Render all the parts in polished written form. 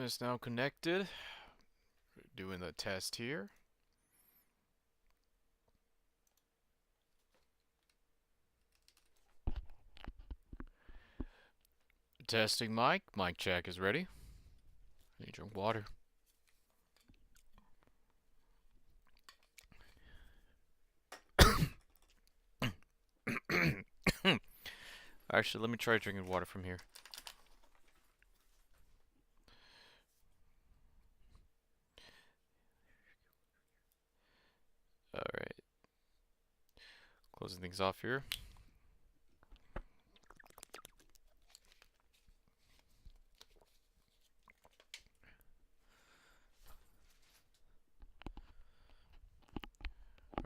is now connected. Doing the test here. Testing mic. Mic check is ready. I need to drink water. Actually, let me try drinking water from here. Alright. Closing things off here.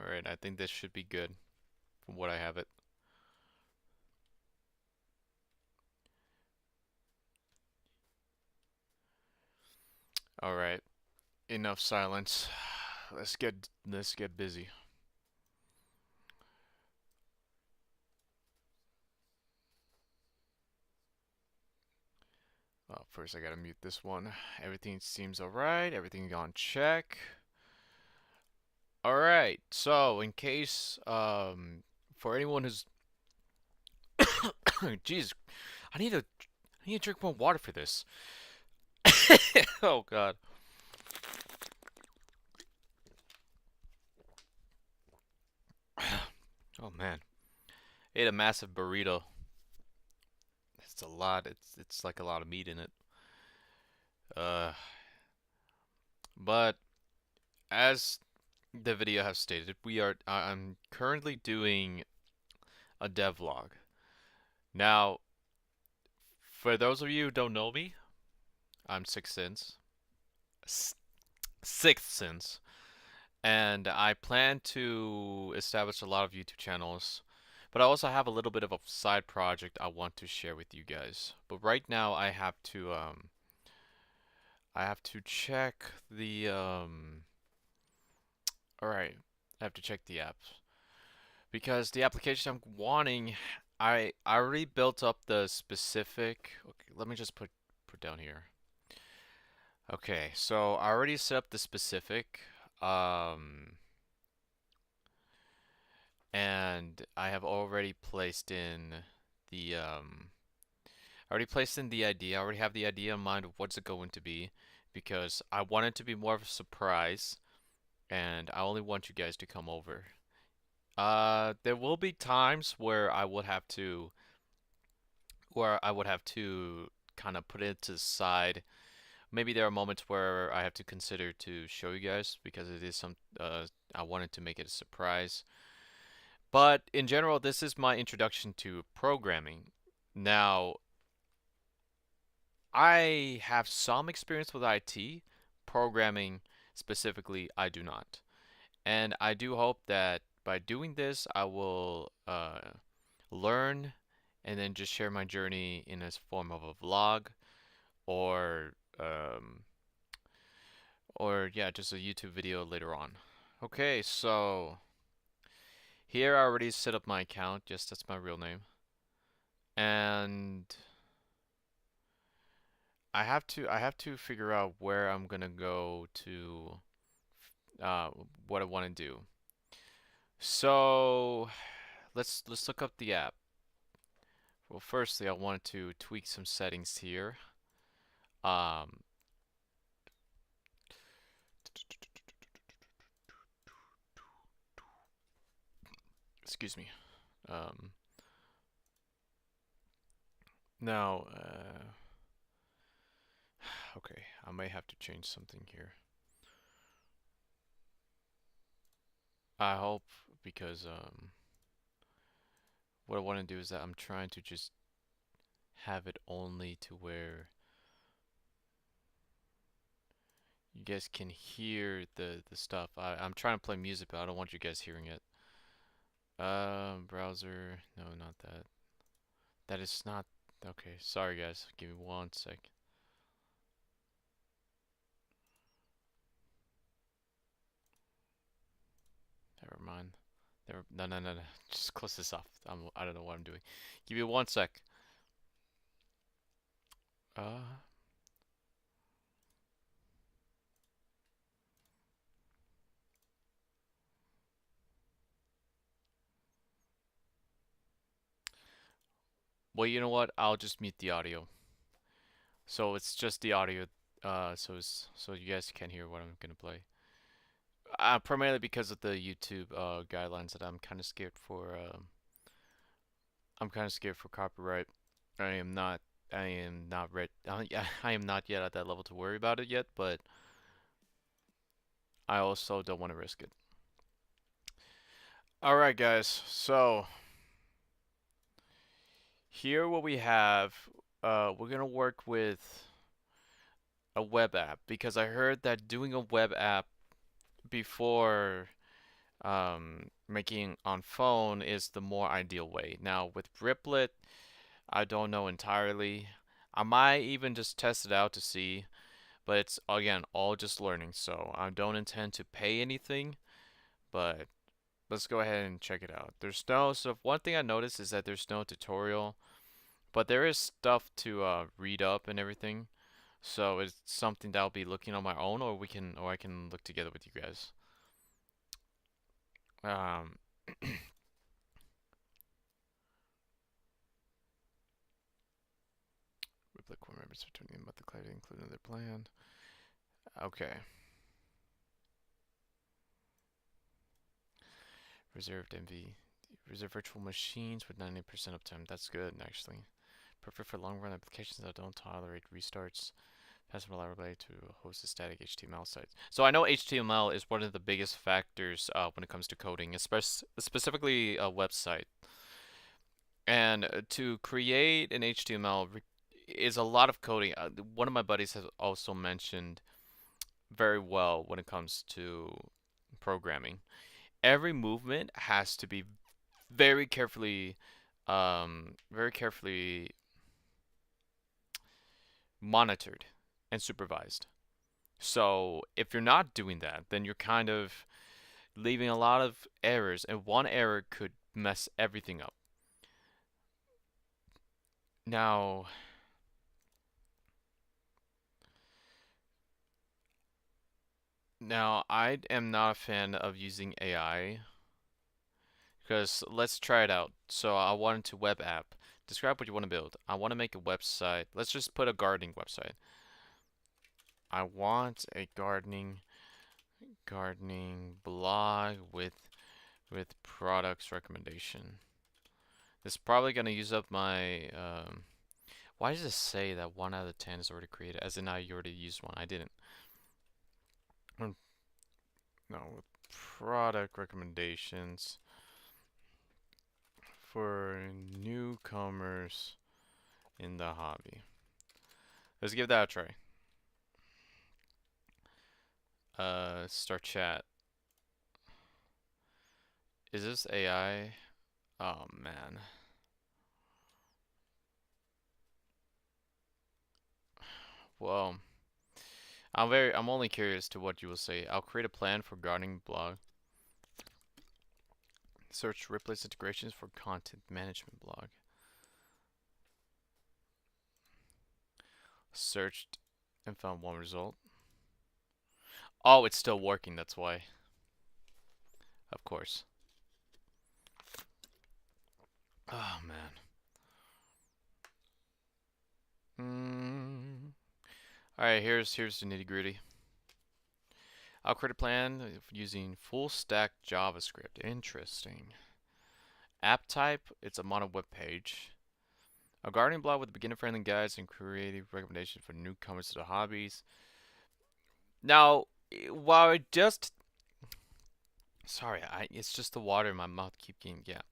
Alright, I think this should be good from what I have it. Alright. Enough silence. Let's get busy. First I gotta mute this one. Everything seems alright. Everything on check. Alright, so in case for anyone who's jeez, I need to drink more water for this. Oh god. Oh man. Ate a massive burrito. It's a lot. It's like a lot of meat in it. Uh but as the video has stated, I'm currently doing a devlog. Now, for those of you who don't know me, I'm Sixth Sense, and I plan to establish a lot of YouTube channels, but I also have a little bit of a side project I want to share with you guys. But right now I have to check the all right, I have to check the apps because the application I'm wanting, I already built up the specific. Okay, let me just put down here. Okay, so I already set up the specific, and I have already placed in the I already placed in the idea. I already have the idea in mind of what's it going to be because I want it to be more of a surprise, and I only want you guys to come over. There will be times where I would have to kind of put it to the side. Maybe there are moments where I have to consider to show you guys because it is I wanted to make it a surprise. But in general, this is my introduction to programming. Now, I have some experience with IT, programming specifically, I do not. And I do hope that by doing this, I will learn and then just share my journey in a form of a vlog or um, or yeah, just a YouTube video later on. Okay, so here I already set up my account, just that's my real name. And I have to figure out where I'm gonna go to what I want to do. So let's look up the app. Well, firstly, I wanted to tweak some settings here. Um, excuse me. Um, now, okay, I may have to change something here. I hope because what I want to do is that I'm trying to just have it only to where you guys can hear the stuff. I'm trying to play music, but I don't want you guys hearing it. Browser. No, not that. That is not. Okay, sorry guys. Give me one sec. Never mind. No. Just close this off. I don't know what I'm doing. Give me one sec. Uh, Well, you know what? I'll just mute the audio. So it's just the audio. So you guys can hear what I'm gonna play. Primarily because of the YouTube guidelines that I'm kind of scared for. I'm kind of scared for copyright. I am not. I am not ready. I am not yet at that level to worry about it yet, but I also don't want to risk it. All right, guys. So here, what we have, we're gonna work with a web app because I heard that doing a web app before making on phone is the more ideal way. Now with Riplet, I don't know entirely. I might even just test it out to see, but it's again all just learning. So I don't intend to pay anything, but let's go ahead and check it out. So one thing I noticed is that there's no tutorial, but there is stuff to read up and everything. So it's something that I'll be looking on my own, or I can look together with you guys. Um, Republic core members returning about the clarity included in their plan. Okay. Reserved MV. Reserve virtual machines with 90% uptime. That's good, actually. Perfect for long run applications that don't tolerate restarts. Passive reliability to host a static HTML site. So I know HTML is one of the biggest factors when it comes to coding, specifically a website. And to create an HTML is a lot of coding. One of my buddies has also mentioned very well when it comes to programming. Every movement has to be very carefully, very carefully monitored and supervised. So if you're not doing that, then you're kind of leaving a lot of errors, and one error could mess everything up. Now, I am not a fan of using AI because let's try it out. So I wanted to web app. Describe what you want to build. I want to make a website. Let's just put a gardening website. I want a gardening blog with products recommendation. This is probably gonna use up my why does it say that 1 out of 10 is already created? As in I already used one. I didn't. No, with product recommendations for newcomers in the hobby. Let's give that a try. Start chat. Is this AI? Oh man. Well, I'm only curious to what you will say. I'll create a plan for gardening blog. Search Ripley's integrations for content management blog. Searched and found one result. Oh, it's still working, that's why. Of course. Oh man. Alright, here's the nitty gritty. I'll create a plan using full stack JavaScript. Interesting. App type, it's a mono web page. A gardening blog with beginner friendly guides and creative recommendations for newcomers to the hobbies. Now, while I just sorry, it's just the water in my mouth keep getting yeah.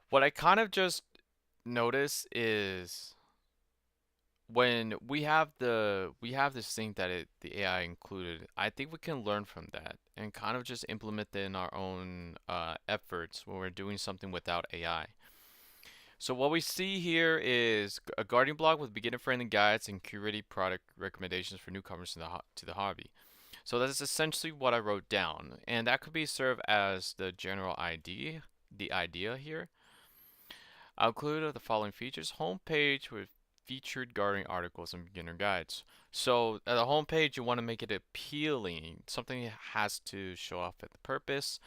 What I kind of just notice is when we have this thing that the AI included, I think we can learn from that and kind of just implement it in our own efforts when we're doing something without AI. So what we see here is a gardening blog with beginner-friendly guides and curated product recommendations for newcomers to the hobby. So that's essentially what I wrote down, and that could be served as the general idea, the idea here. I'll include the following features: homepage with featured gardening articles and beginner guides. So at the homepage, you want to make it appealing, something that has to show off at the purpose.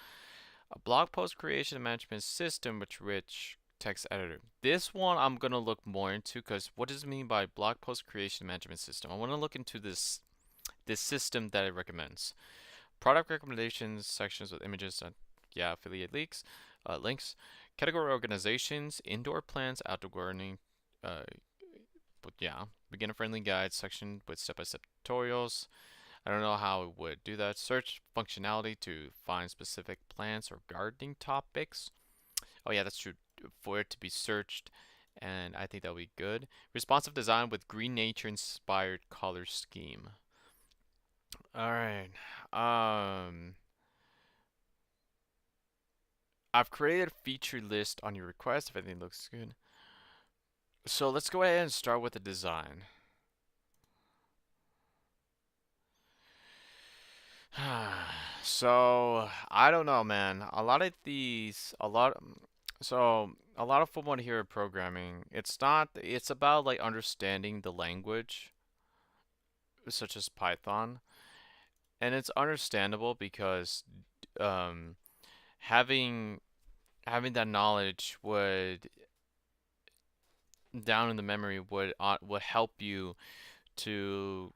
A blog post creation and management system with rich text editor. This one I'm gonna look more into because what does it mean by blog post creation management system? I want to look into this system that it recommends. Product recommendations sections with images and yeah, affiliate links, category organizations, indoor plants, outdoor gardening, uh, but yeah, beginner friendly guide section with step-by-step tutorials. I don't know how it would do that. Search functionality to find specific plants or gardening topics. Oh yeah, that's true. For it to be searched, and I think that would be good. Responsive design with green nature inspired color scheme. All right. I've created a feature list on your request if anything looks good. So let's go ahead and start with the design. So I don't know, man. A lot of from what I hear in programming, it's not. It's about like understanding the language, such as Python, and it's understandable because um, having having that knowledge would down in the memory would help you to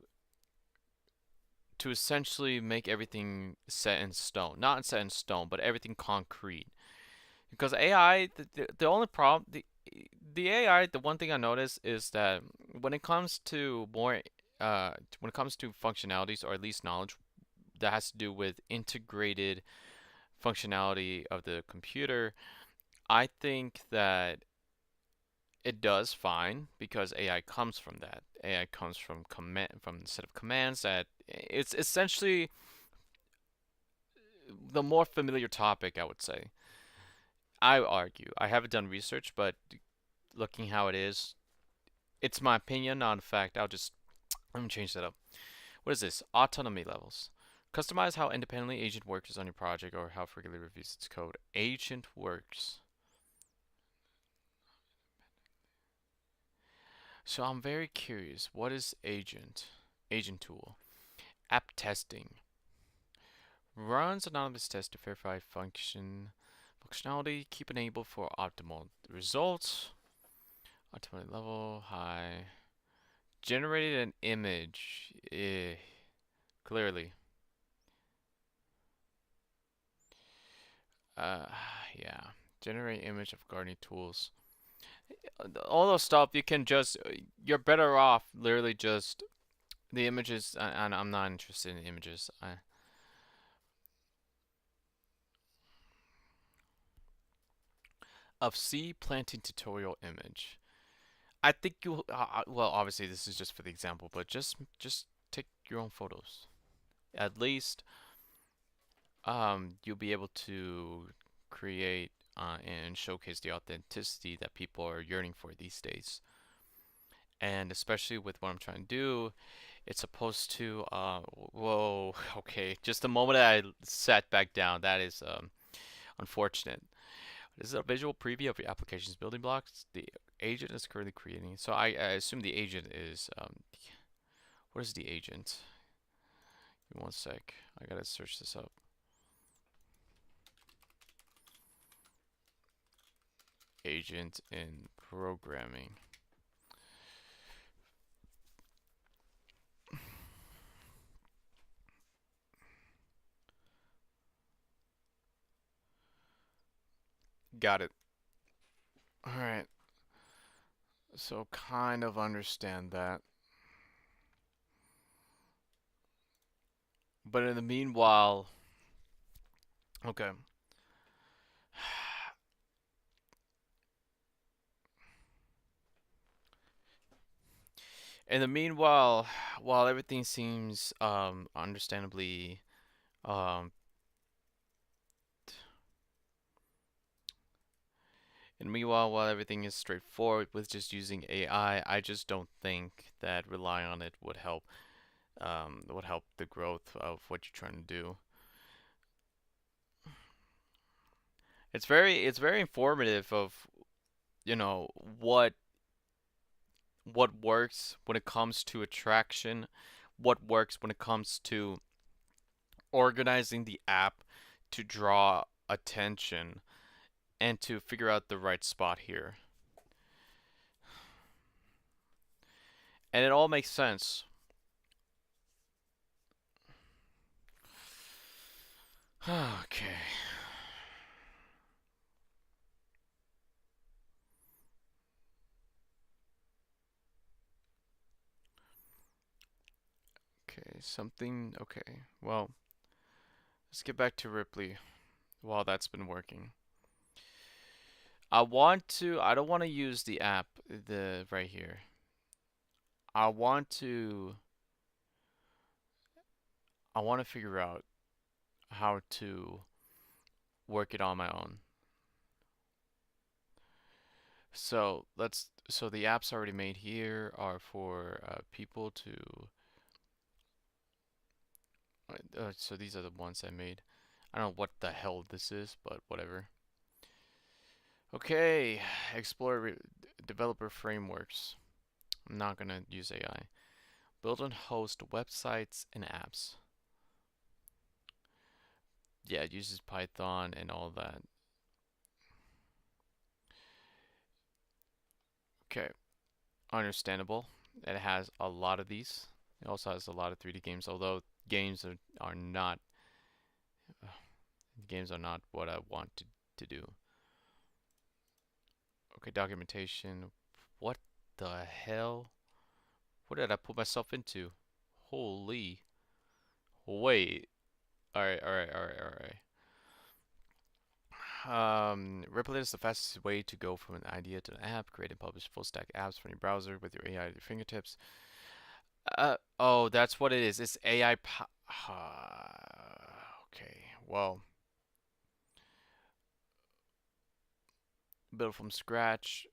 essentially make everything set in stone. Not set in stone, but everything concrete. Because AI, the only problem, the AI, the one thing I notice is that when it comes to when it comes to functionalities or at least knowledge that has to do with integrated functionality of the computer, I think that it does fine because AI comes from that. AI comes from from a set of commands that it's essentially the more familiar topic, I would say. I argue. I haven't done research, but looking how it is, it's my opinion, not a fact. Let me change that up. What is this? Autonomy levels. Customize how independently agent works on your project or how frequently reviews its code. Agent works. So I'm very curious. What is agent? Agent tool. App testing. Runs anonymous tests to verify functionality. Keep enabled for optimal results. Autonomy level high. Generated an image. Clearly. Uh, yeah. Generate image of gardening tools. All those stuff you can just. You're better off literally just the images. And I'm not interested in images. Of sea planting tutorial image. I think you. Well, obviously this is just for the example, but just take your own photos. At least you'll be able to create and showcase the authenticity that people are yearning for these days. And especially with what I'm trying to do, it's supposed to, whoa, okay, just the moment I sat back down, that is unfortunate. This is a visual preview of your application's building blocks. The agent is currently creating. So I assume the agent is, what is the agent? Give me one sec. I gotta search this up. Agent in programming. Got it. All right. So kind of understand that. But in the meanwhile, okay. In the meanwhile, while everything seems understandably um and meanwhile while everything is straightforward with just using AI, I just don't think that relying on it would help the growth of what you're trying to do. It's very informative of, you know, what works when it comes to attraction, what works when it comes to organizing the app to draw attention and to figure out the right spot here. And it all makes sense. Okay. Okay, something. Okay, well, let's get back to Ripley while that's been working. I don't want to use the app, the right here. I want to, I want to figure out how to work it on my own. So the apps already made here are for people to, so these are the ones I made. I don't know what the hell this is, but whatever. Okay, explore developer frameworks. I'm not gonna use AI. Build and host websites and apps. Yeah, it uses Python and all that. Okay, understandable. It has a lot of these. It also has a lot of 3D games, although games are not games are not what I want to do. Okay, documentation. What the hell? What did I put myself into? Holy. Wait. Alright, alright, alright, alright. Replit is the fastest way to go from an idea to an app. Create and publish full stack apps from your browser with your AI at your fingertips. Oh, that's what it is. It's AI. Okay, well, build from scratch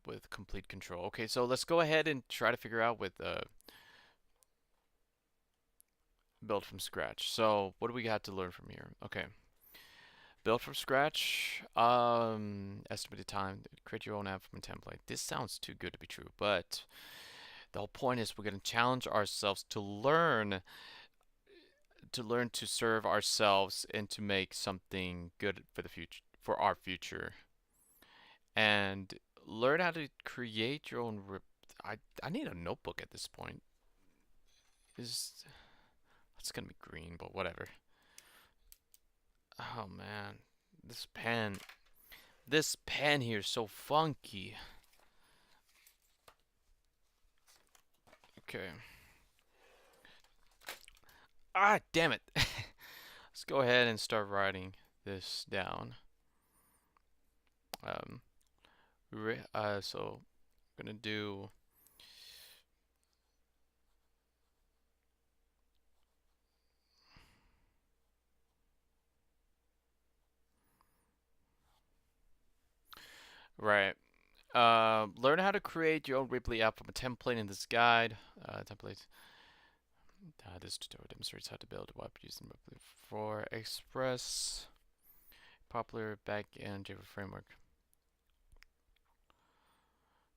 with complete control. Okay, so let's go ahead and try to figure out with build from scratch. So what do we got to learn from here? Okay. Build from scratch. Estimated time. Create your own app from a template. This sounds too good to be true, but the whole point is we're going to challenge ourselves to learn to serve ourselves and to make something good for the future, for our future, and learn how to create your own. I need a notebook at this point. Is It's gonna be green, but whatever. Oh man, this pen. This pen here is so funky. Okay. Ah, damn it. Let's go ahead and start writing this down. Um, so I'm gonna do right. Learn how to create your own Ripley app from a template in this guide. Templates. This tutorial demonstrates how to build a web using Ripley for Express, popular backend Java framework.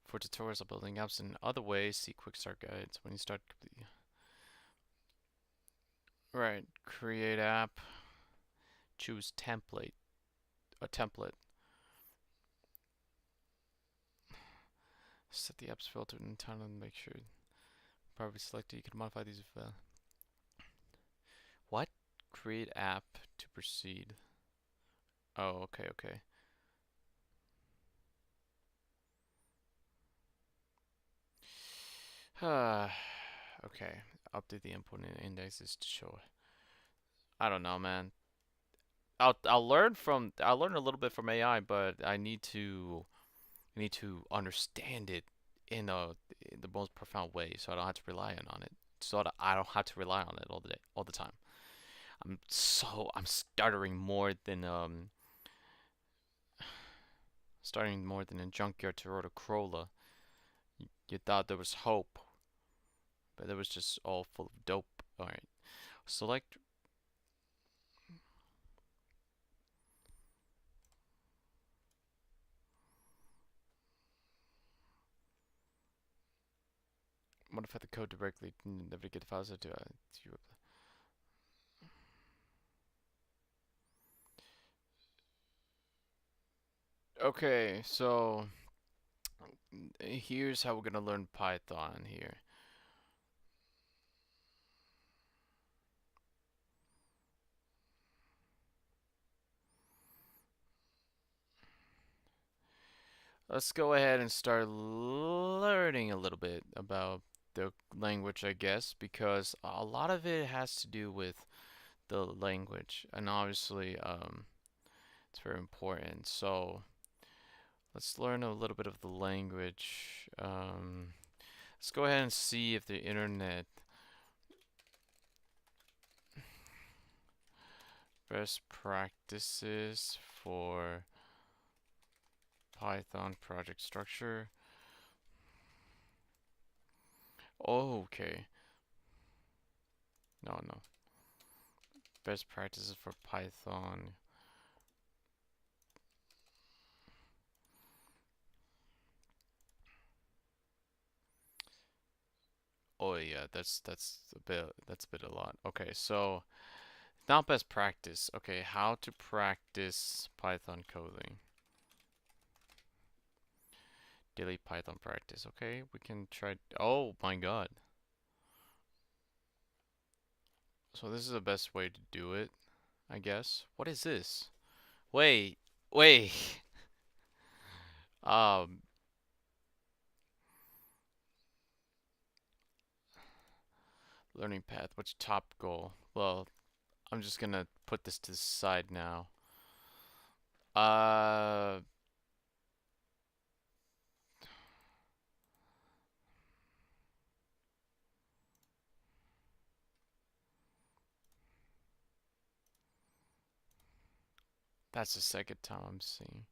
For tutorials on building apps in other ways, see quick start guides when you start completely. Right, create app, choose template, a template. Set the apps filter and title and make sure properly selected. You can modify these if what? Create app to proceed. Oh, okay, okay. Okay. Update the input and indexes to show. I don't know, man. I'll learn a little bit from AI, but I need to understand it in the most profound way, so I don't have to rely on it. So that I don't have to rely on it all the time. I'm starting more than a junkyard Toyota Corolla. You thought there was hope, but it was just all full of dope. All right, select. Modify the code directly. Navigate the files to Okay, so here's how we're gonna learn Python here. Let's go ahead and start learning a little bit about the language, I guess, because a lot of it has to do with the language, and obviously, it's very important. So let's learn a little bit of the language. Let's go ahead and see if the internet best practices for Python project structure. Oh, okay. No, no. Best practices for Python. Oh yeah, that's a bit a lot. Okay, so not best practice. Okay, how to practice Python coding. Daily Python practice. Okay, we can try. Oh my God. So this is the best way to do it, I guess. What is this? Wait, wait. Um, learning path. What's top goal? Well, I'm just gonna put this to the side now. Uh, that's the second time I'm seeing.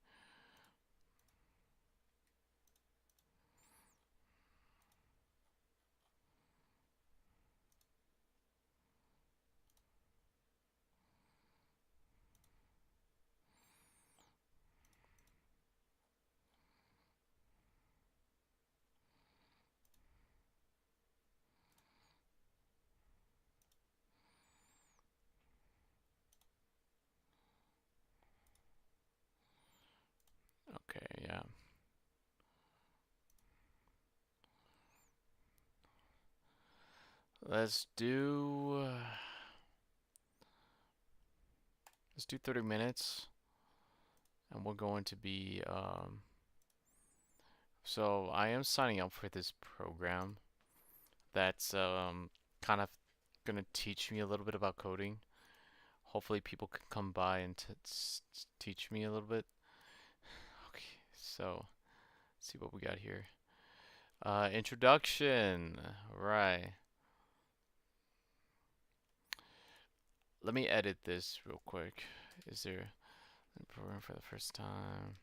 Okay, yeah. Let's do let's do 30 minutes, and we're going to be so I am signing up for this program that's kind of gonna teach me a little bit about coding. Hopefully people can come by and teach me a little bit. Okay, so let's see what we got here. Introduction. Right. Let me edit this real quick. Is there a program for the first time?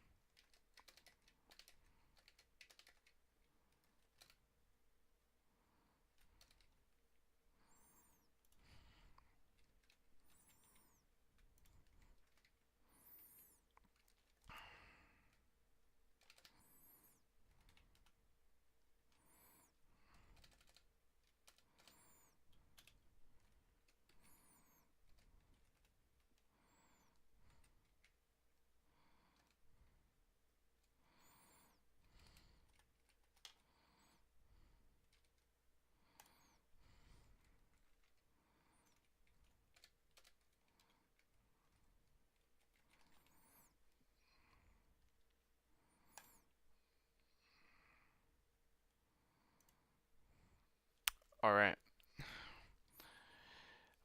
All right.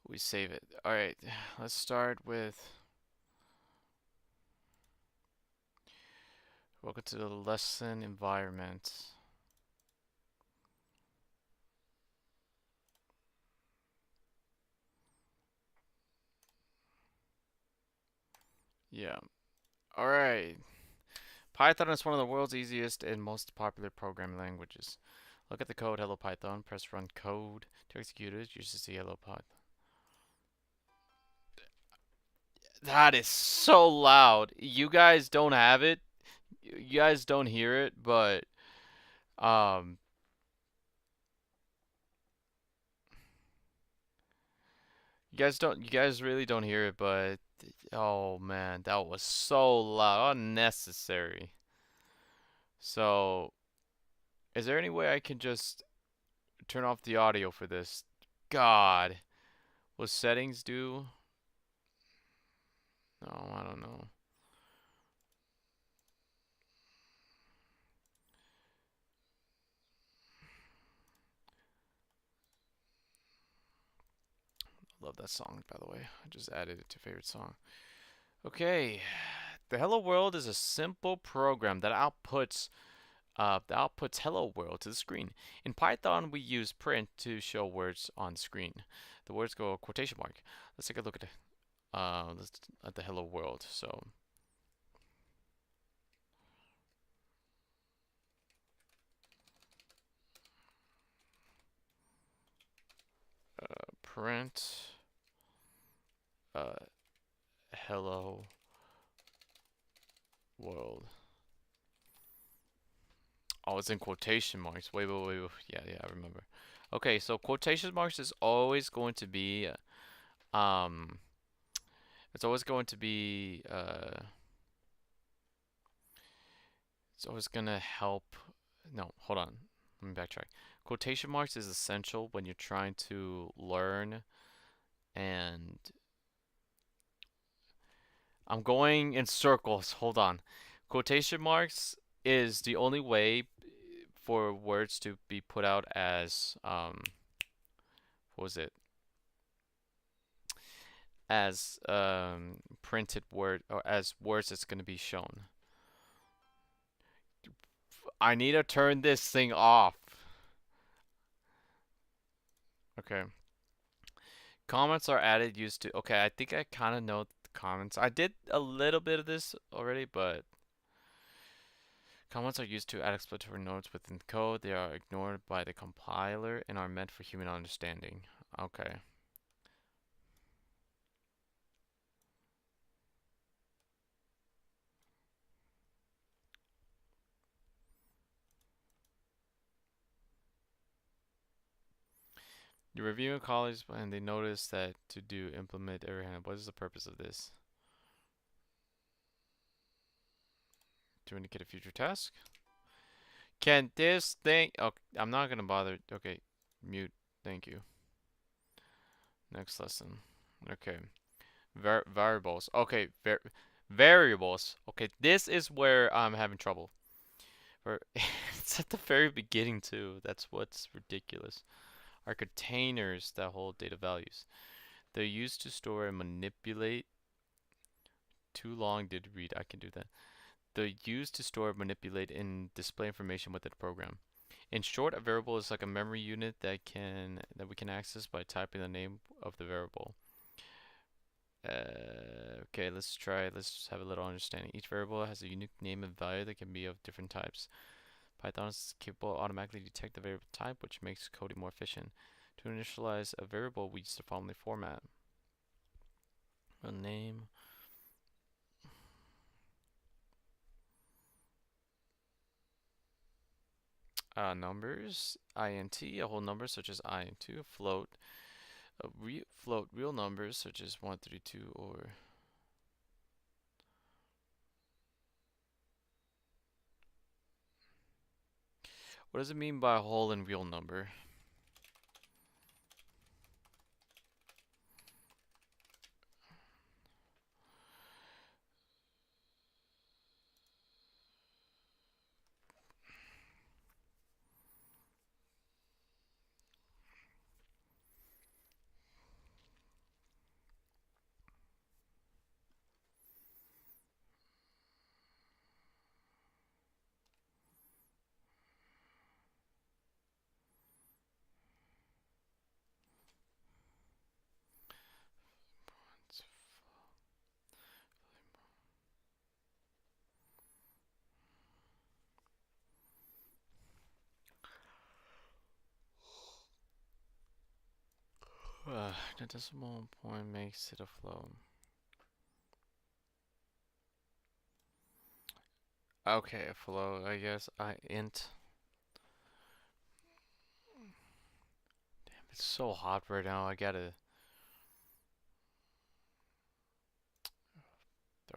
We save it. All right. Let's start with welcome to the lesson environment. Yeah. All right. Python is one of the world's easiest and most popular programming languages. Look at the code, Hello Python. Press run code to execute it. You should see Hello Python. That is so loud. You guys don't have it. You guys don't hear it, but um, you guys don't. You guys really don't hear it, but Oh man, that was so loud, unnecessary. So, is there any way I can just turn off the audio for this? God, what settings do? No, I don't know. Love that song, by the way. I just added it to favorite song. Okay, the Hello World is a simple program that outputs Hello World to the screen. In Python, we use print to show words on screen. The words go quotation mark. Let's take a look at the Hello World. So print uh, Hello World. Oh, it's in quotation marks. Wait. Yeah, I remember. Okay, so quotation marks is always going to be um it's always going to be it's always gonna help. No, hold on. Let me backtrack. Quotation marks is essential when you're trying to learn, and I'm going in circles. Hold on. Quotation marks is the only way for words to be put out as what was it? As printed word, or as words that's going to be shown. I need to turn this thing off. Okay. Comments are added used to. Okay, I think I kind of know the comments. I did a little bit of this already, but comments are used to add explanatory notes within code. They are ignored by the compiler and are meant for human understanding. Okay. You're reviewing college and they notice that to do implement every hand. What is the purpose of this? To indicate a future task? Can this thing... Oh, I'm not gonna bother. Okay, mute. Thank you. Next lesson. Okay. Variables. Okay, variables. Okay, this is where I'm having trouble. It's at the very beginning too. That's what's ridiculous. Are containers that hold data values. They're used to store and manipulate. Too long did read. I can do that. They're used to store, manipulate, and display information within a program. In short, a variable is like a memory unit that we can access by typing the name of the variable. Okay, let's try. Let's have a little understanding. Each variable has a unique name and value that can be of different types. Python is capable of automatically detect the variable type, which makes coding more efficient. To initialize a variable, we use the following format: a name, numbers, int, a whole number such as I and 2, float, float real numbers such as 132 or what does it mean by a whole and real number? The decimal point makes it a float. Okay, a float, I guess. Int. It's so hot right now. I gotta.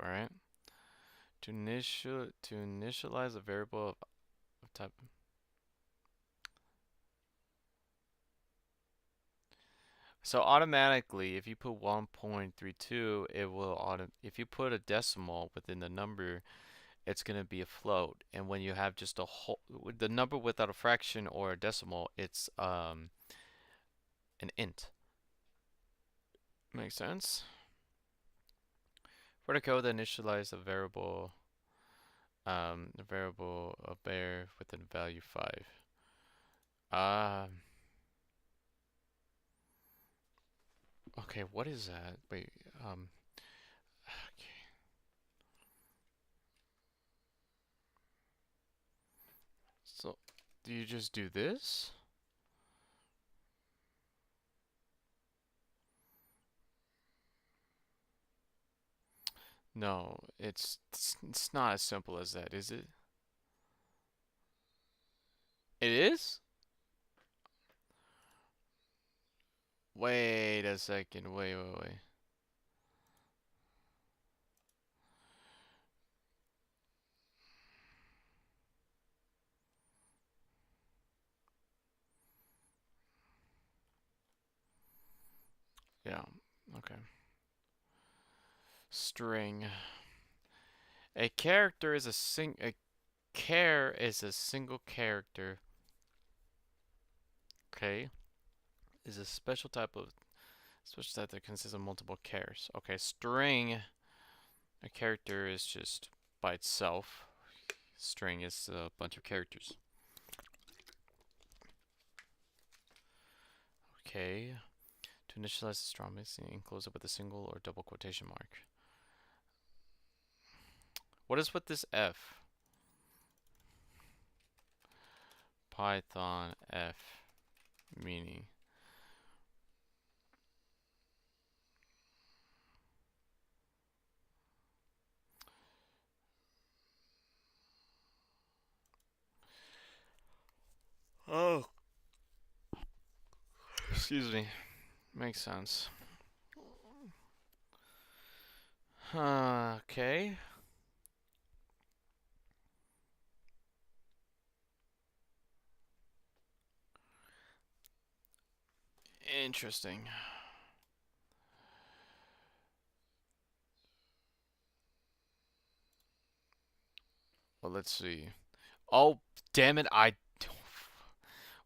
All right. To initialize a variable of type. So automatically, if you put 1.32, it will if you put a decimal within the number, it's going to be a float. And when you have just a whole, the number without a fraction or a decimal, it's an int. Makes sense? For the code that initialize a variable of bear within value 5. Okay, what is that? Wait, okay. So, do you just do this? No, it's not as simple as that, is it? It is? Wait a second. Wait. Yeah. Okay. String. A character is a char is a single character. Okay. Is a special type that consists of multiple chars. Okay, string. A character is just by itself. String is a bunch of characters. Okay. To initialize the strong missing, enclose it with a single or double quotation mark. What is with this F? Python F meaning. Oh, excuse me. Makes sense. Okay. Interesting. Well, let's see. Oh, damn it!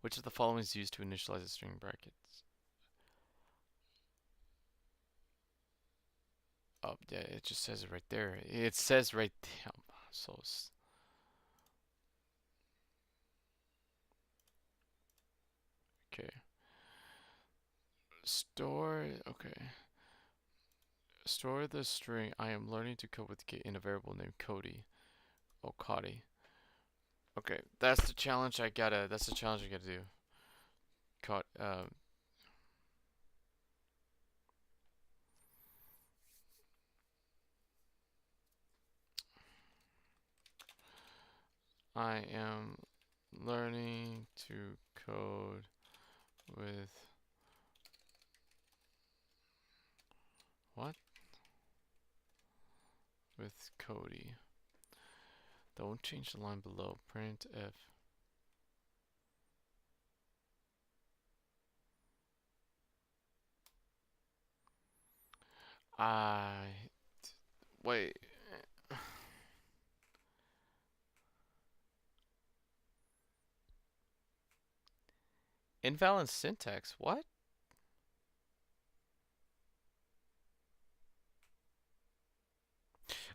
Which of the following is used to initialize a string brackets? Oh, yeah, it just says it right there. It says right there. So, okay. Okay. Store the string I am learning to code with in a variable named Cody. Oh, Cody. Okay, that's the challenge I gotta do. Caught, I am learning to code with what? With Cody. Don't change the line below. Print if. I wait. Invalid syntax. What?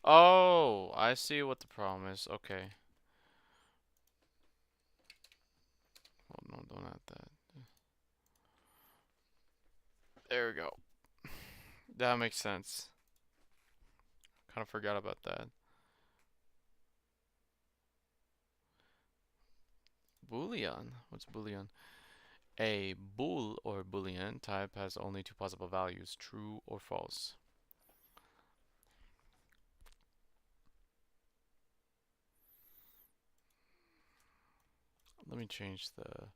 Oh, I see what the problem is. Okay. Oh no, don't add that. There we go. That makes sense. Kind of forgot about that. Boolean. What's Boolean? A bool or Boolean type has only two possible values, true or false. Let me change the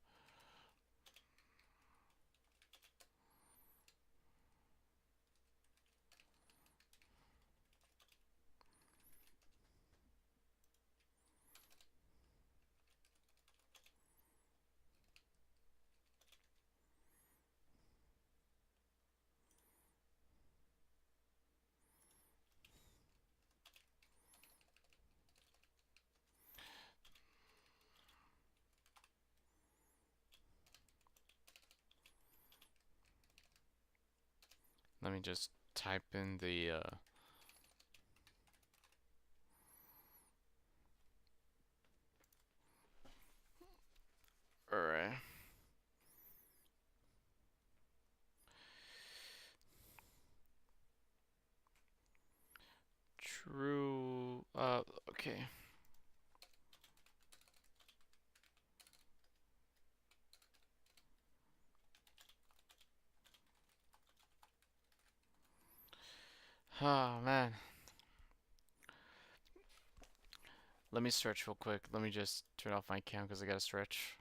Let me just type in the alright. True. Okay. Oh man. Let me stretch real quick. Let me just turn off my cam because I gotta stretch.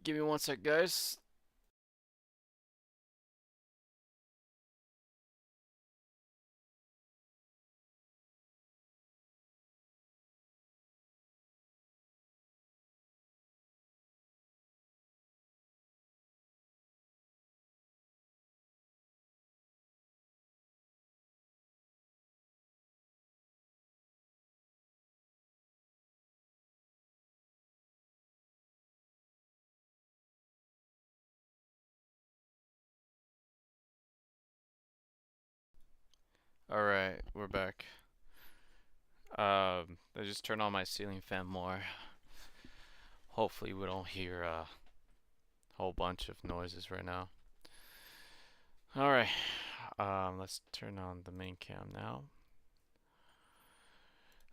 Give me one sec, guys. Alright, we're back. I just turned on my ceiling fan more. Hopefully we don't hear a whole bunch of noises right now. Alright, let's turn on the main cam now.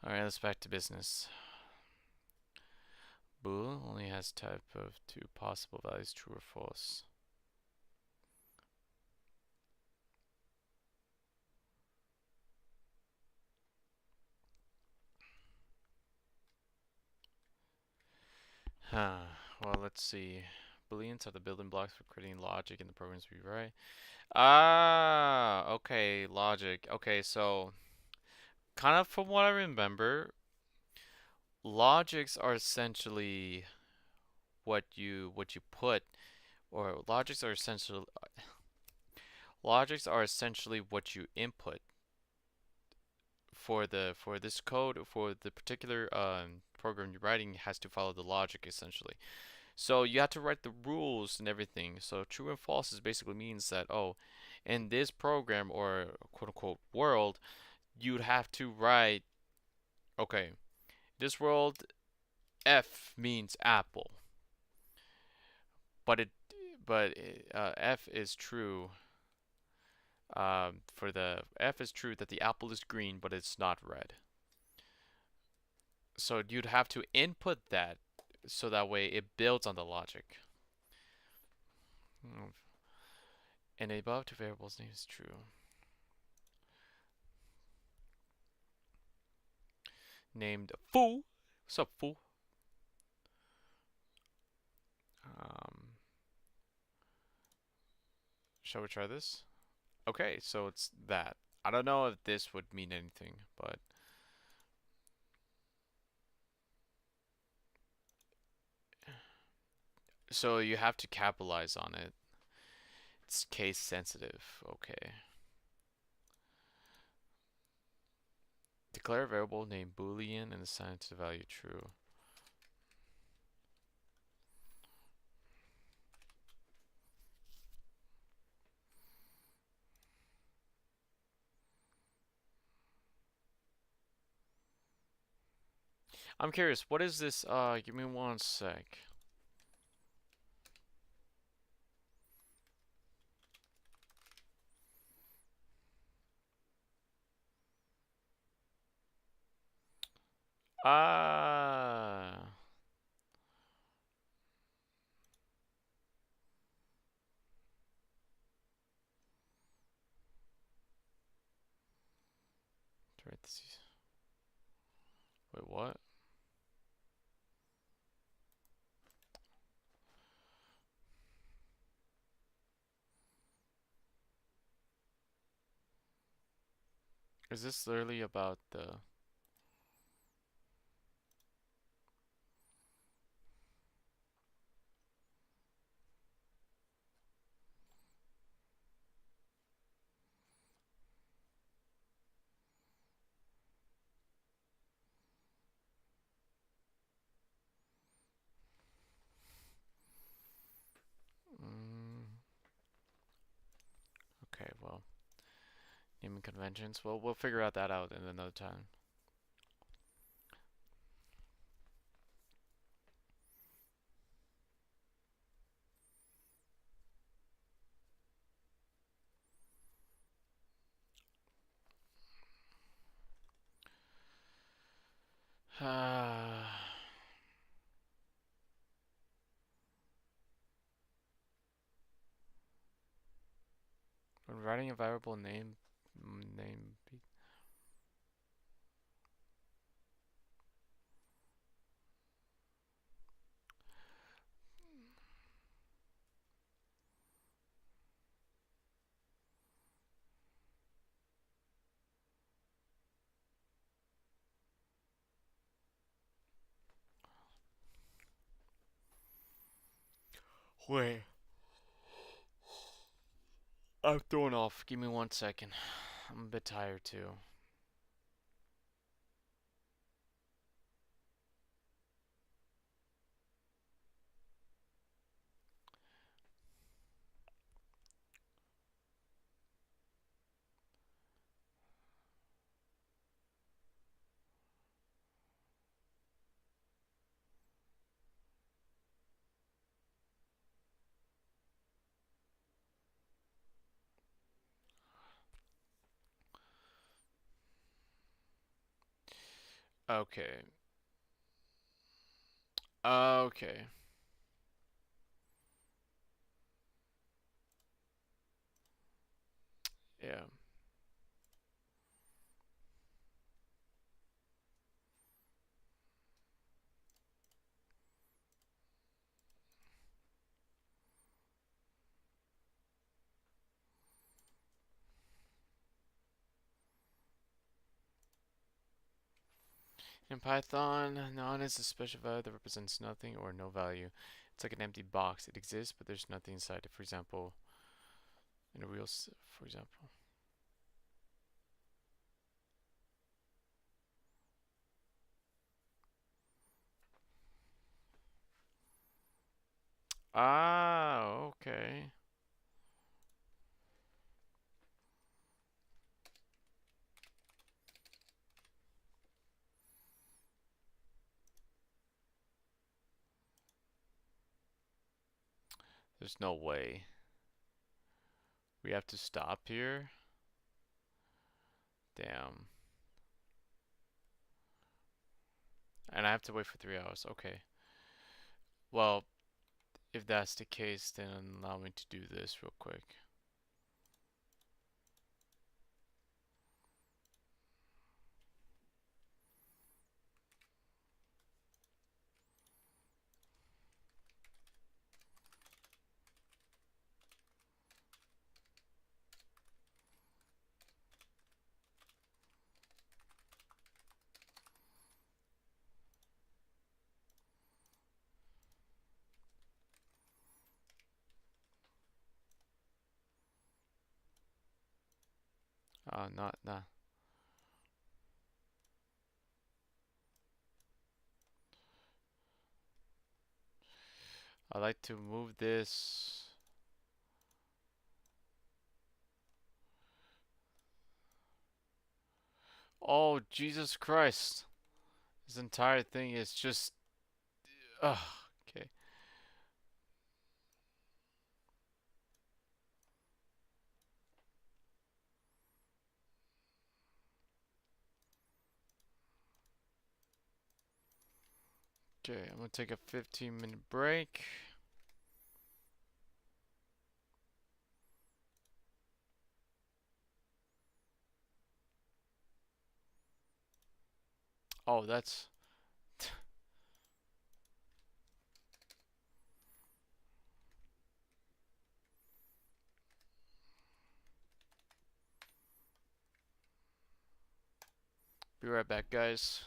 Alright, let's back to business. Bool only has type of two possible values, true or false. Well, let's see. Booleans are the building blocks for creating logic in the programs we write. Ah, okay, logic. Okay, so kind of from what I remember, logics are essentially what you put, or logics are essentially what you input for this code for the particular program you're writing has to follow the logic essentially. So you have to write the rules and everything. So true and false is basically means that, oh, in this program or quote unquote world, you'd have to write, okay, this world F means apple, but F is true. For the F is true that the apple is green, but it's not red. So you'd have to input that so that way it builds on the logic. And above two variables name is true. Named Foo. What's up, Foo? Um, shall we try this? Okay, so it's that. I don't know if this would mean anything, but so you have to capitalize on it. It's case sensitive. Okay. Declare a variable named Boolean and assign it to the value true. I'm curious, what is this? Give me one sec. Ah. Parentheses. Wait, what? Is this literally about the... naming conventions. Well, we'll figure out that out in another time. When writing a variable name. Wait, I'm thrown off. Give me 1 second. I'm a bit tired too. Okay. Okay. Yeah. In Python, none is a special value that represents nothing or no value. It's like an empty box. It exists, but there's nothing inside it. For example, in a real, for example. Ah, okay. There's no way. We have to stop here? Damn. And I have to wait for 3 hours. Okay. Well, if that's the case, then allow me to do this real quick. Not. I like to move this. Oh, Jesus Christ. This entire thing is just. Ugh. Okay. Okay, I'm gonna take a 15-minute break. Oh, that's. Be right back, guys.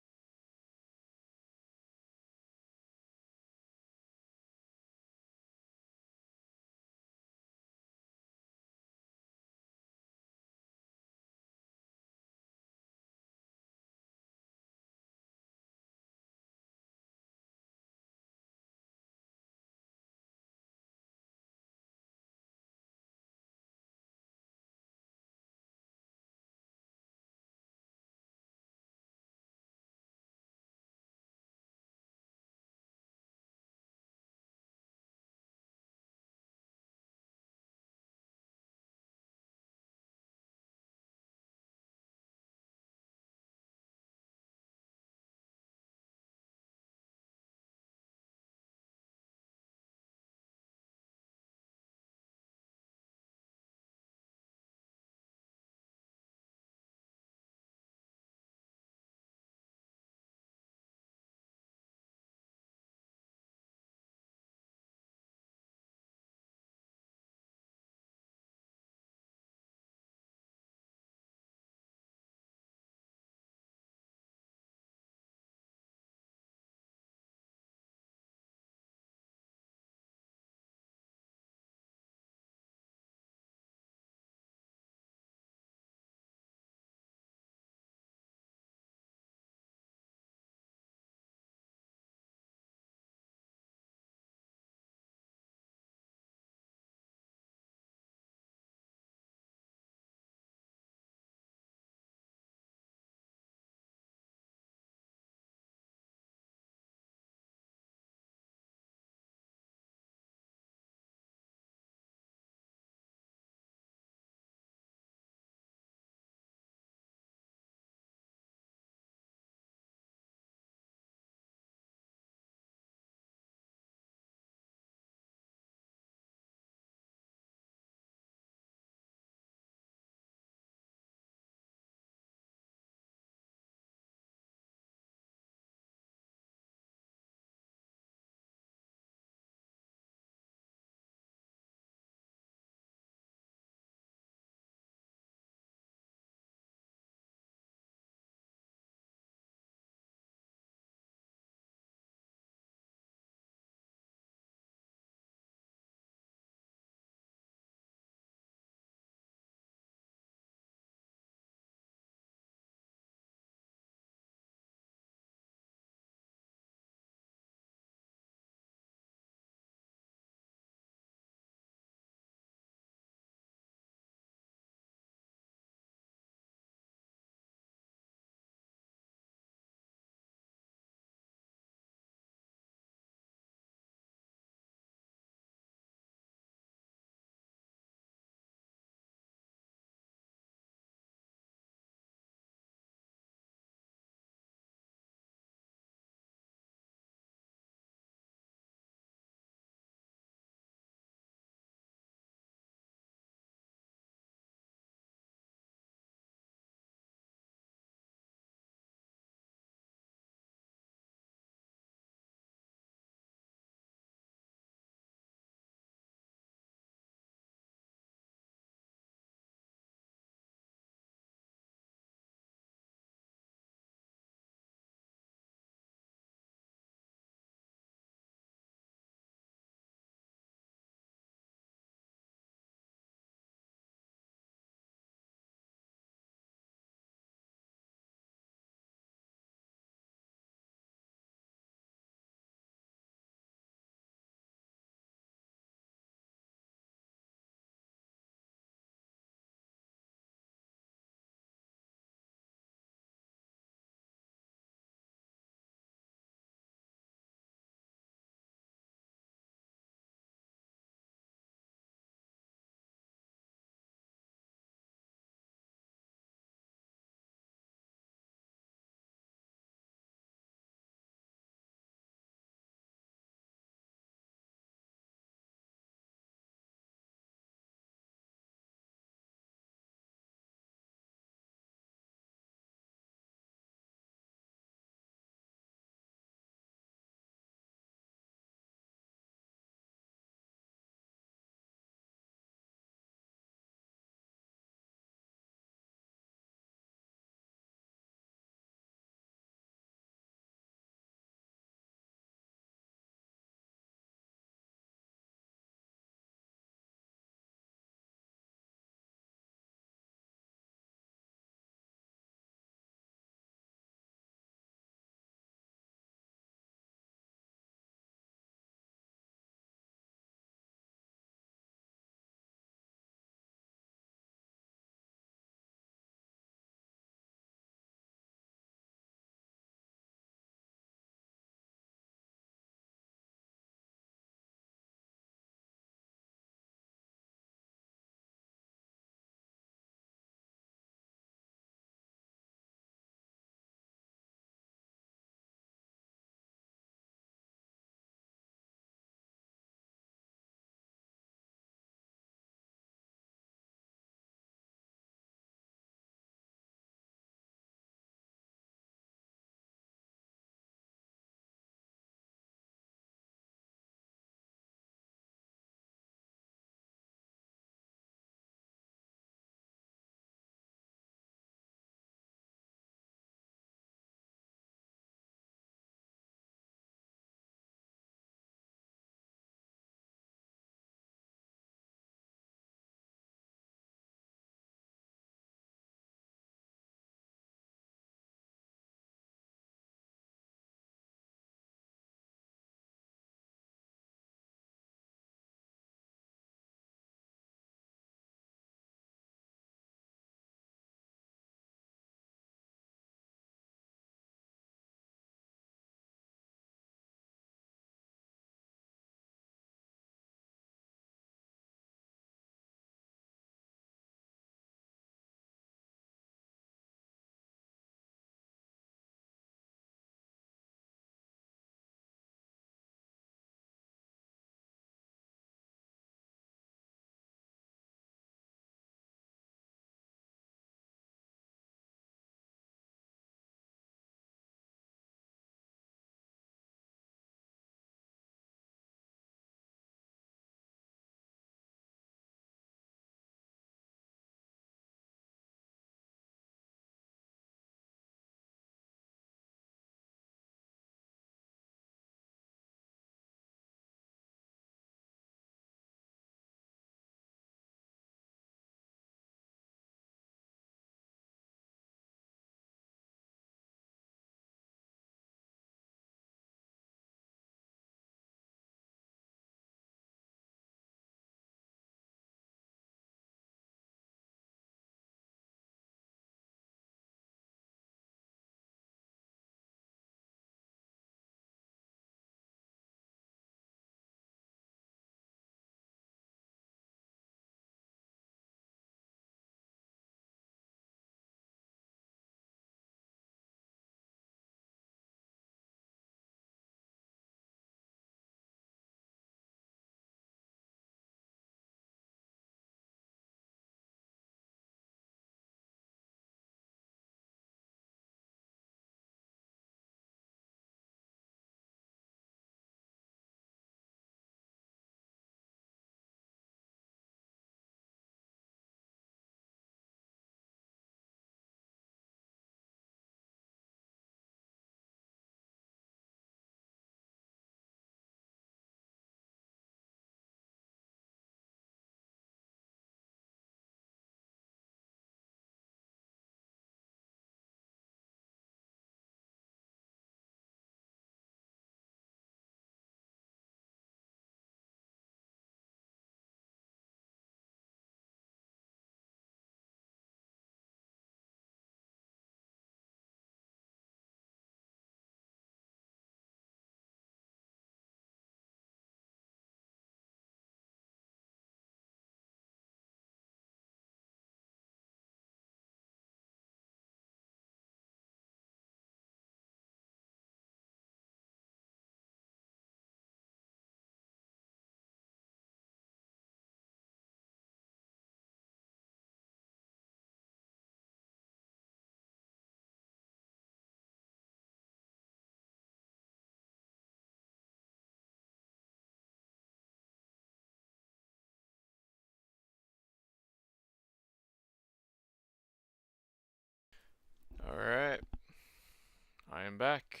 I am back.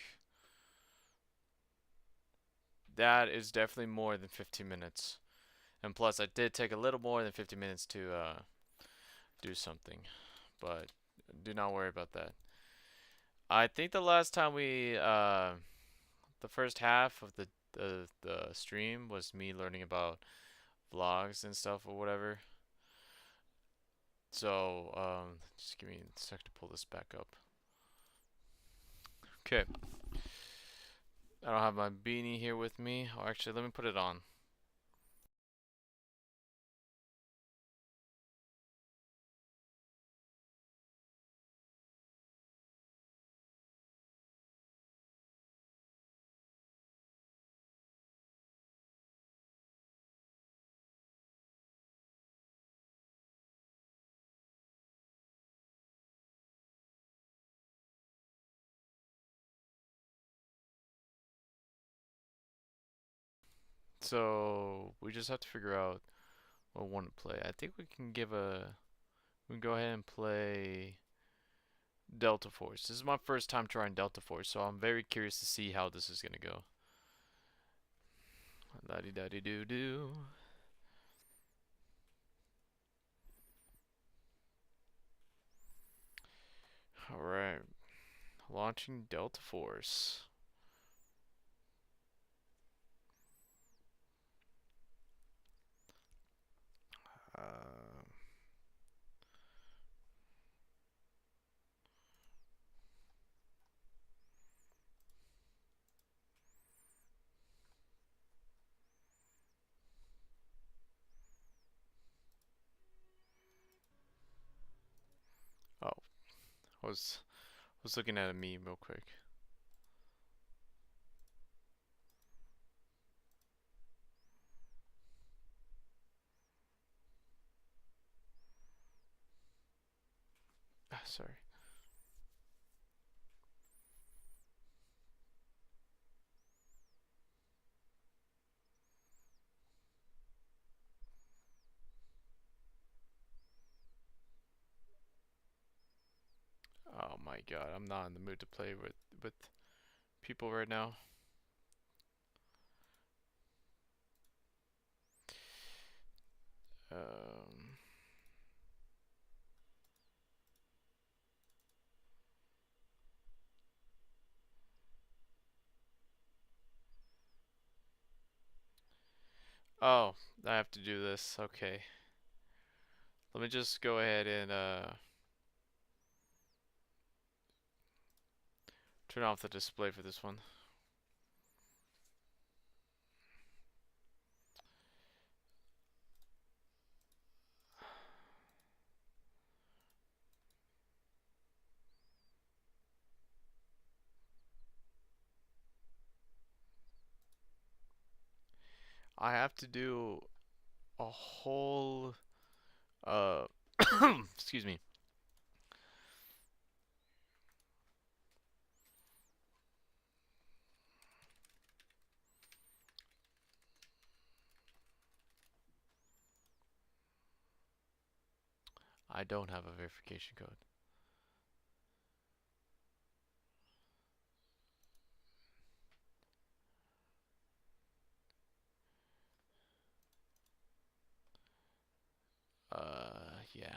That is definitely more than 15 minutes. And plus, I did take a little more than 15 minutes to do something. But do not worry about that. I think the last time the first half of the stream was me learning about vlogs and stuff or whatever. So, just give me a sec to pull this back up. Okay. I don't have my beanie here with me. Oh, actually, let me put it on. So, we just have to figure out what one to play. I think we can go ahead and play Delta Force. This is my first time trying Delta Force, so I'm very curious to see how this is gonna go. La di da di doo doo. Alright. Launching Delta Force. Uh, oh, I was looking at a meme real quick. Ah, sorry. Oh my god, I'm not in the mood to play with people right now. Um, oh, I have to do this. Okay. Let me just go ahead and turn off the display for this one. I have to do a whole uh excuse me. I don't have a verification code. Yeah.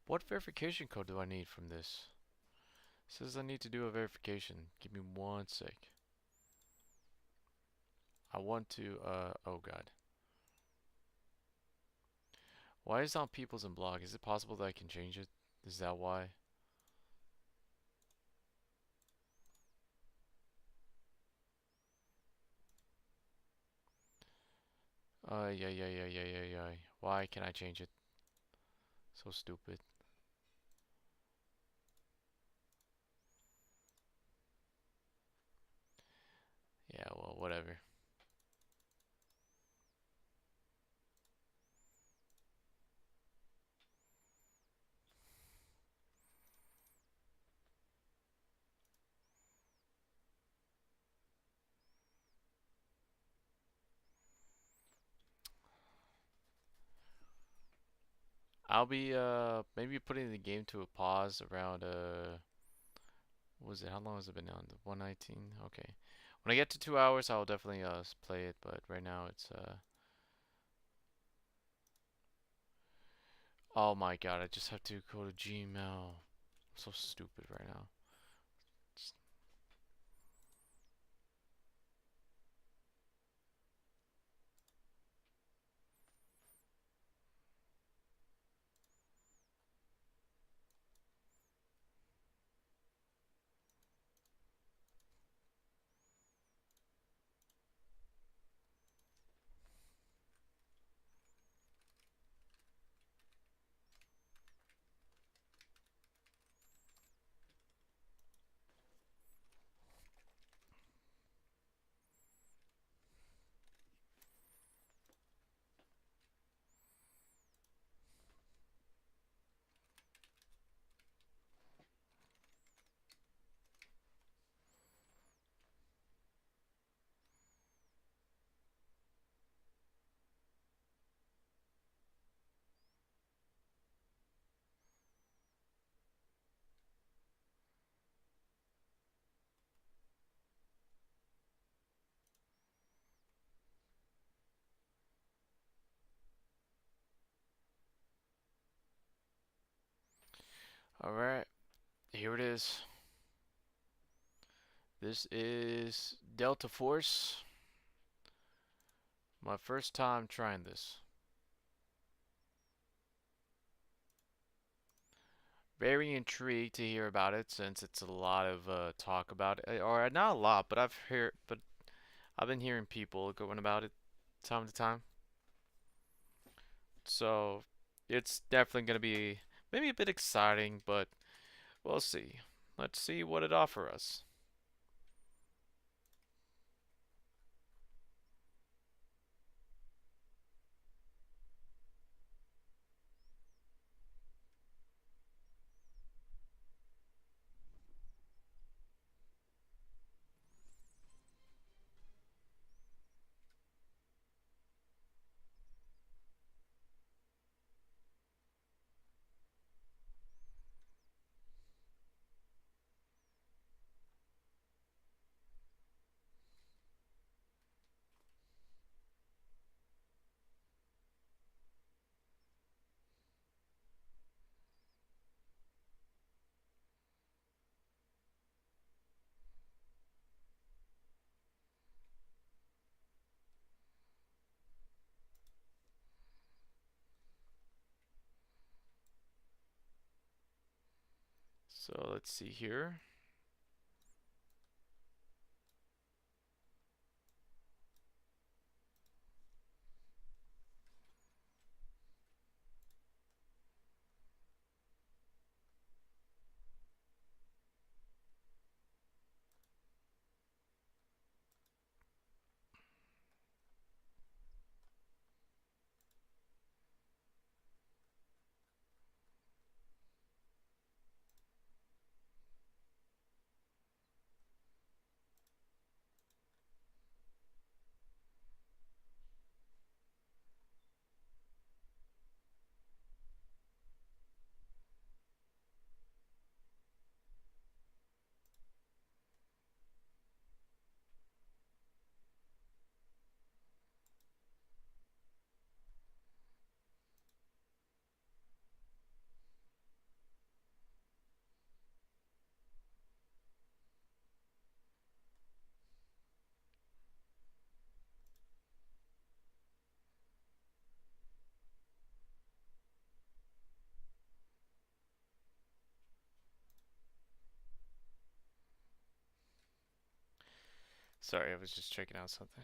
What verification code do I need from this? It says I need to do a verification. Give me one sec. I want to, oh god. Why is it on Peoples and Blog? Is it possible that I can change it? Is that why? Yeah. Why can I change it? So stupid. Yeah, well, whatever. I'll be maybe putting the game to a pause around what was it? How long has it been on? The 119? Okay. When I get to 2 hours, I'll definitely play it, but right now it's oh my god, I just have to go to Gmail. I'm so stupid right now. Alright, here it is. This is Delta Force. My first time trying this. Very intrigued to hear about it since it's a lot of talk about it, or not a lot, but I've been hearing people going about it time to time. So it's definitely gonna be maybe a bit exciting, but we'll see. Let's see what it offers us. So let's see here. Sorry, I was just checking out something.